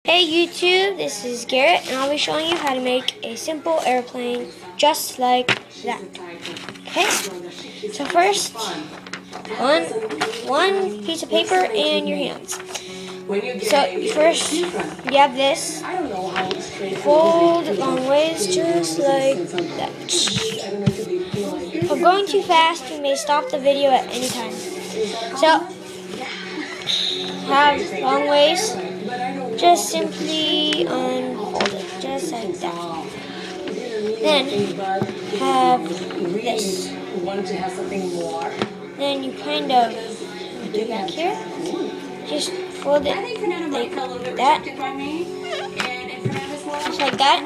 Hey YouTube, this is Garrett and I'll be showing you how to make a simple airplane just like that. Okay, so first, one piece of paper and your hands. So first, you have this, fold it long ways just like that. If I'm going too fast, you may stop the video at any time. So, have long ways. Just simply unfold it, just like that. Then have this. Then you kind of do back here. Just fold it like that. Just like that.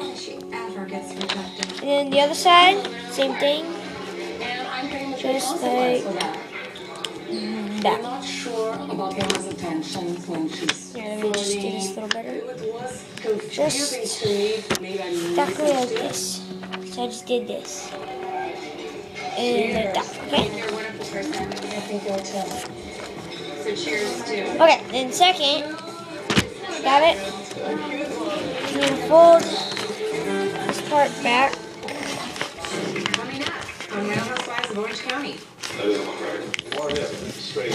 And then the other side, same thing. Just like that. I'm not sure about Emma's intentions when she's Here, let me just do this a little better. Just exactly like this. So I just did this. And like that, okay? Okay, then second, got it? You can fold this part back.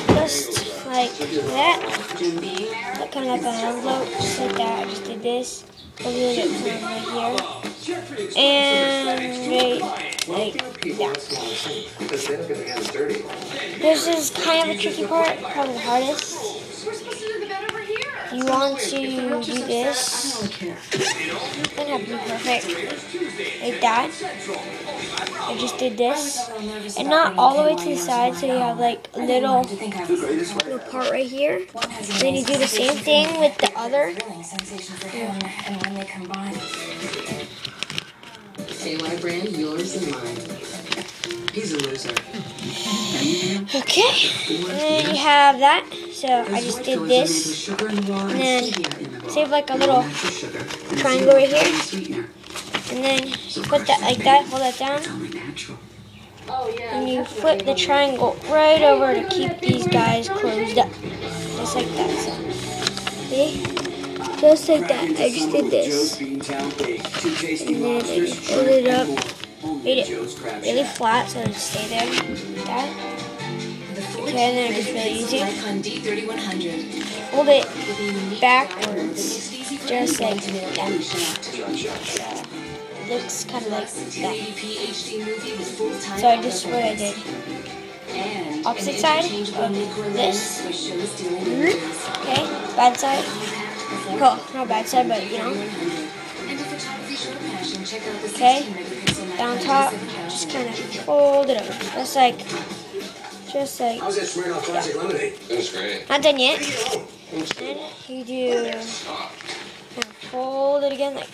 Just like that. That kind of like an envelope, just like that. I just did this. A little bit right here. And right like that. This is kind of a tricky part, probably the hardest. You want to do this. Doesn't have to be perfect. Like that. I just did this. And not all the way to the side, so you have like a little part right here. Then you do the same thing with the other. AY brand, yours and mine. He's a loser. Okay. And then you have that. So I just did this. And then save like a little triangle right here. And then put that like that, hold that down. And you flip the triangle right over to keep these guys closed up. Just like that. So, see? Just like that. I just did this. And then I just fold it up. Made it really flat so it'll stay there. Like that. Okay, and then it's really easy. Hold it backwards. Just like that. Looks kind of like that. So I just what I did. Opposite side of this. Okay, bad side. Cool, not bad side, but you know. Okay, down top, just kind of fold it over. Just like How's that Smirnoff Classic Lemonade? That's great. not done yet. Then you do kind of fold it again like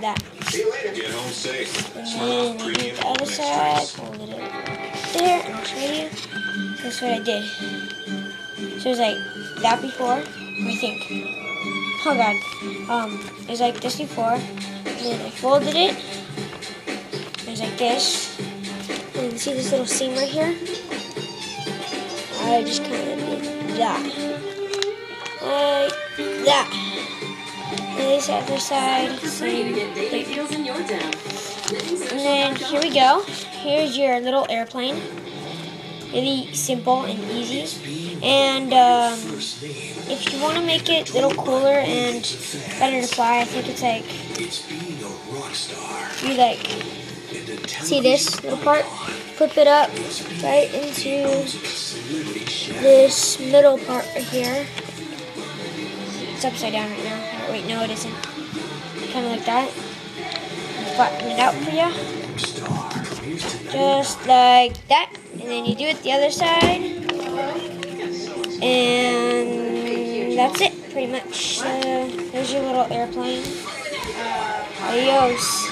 that. See you later. Get home safe. And then you do the other side, fold it over there, and I'll show you. That's what I did. So it was like that before. What do you think? Oh god. It was like this before. And then I folded it. It was like this. And you see this little seam right here? I just kind of did that. Like that. And this other side, same thing. And then here we go. Here's your little airplane. Really simple and easy. And if you want to make it a little cooler and better to fly, I think it's like you like see this little part, flip it up right into this middle part right here. It's upside down right now. Wait, no, it isn't. Kind of like that. Flatten it out for you. Just like that. And then you do it the other side. And that's it, pretty much. There's your little airplane. Adios.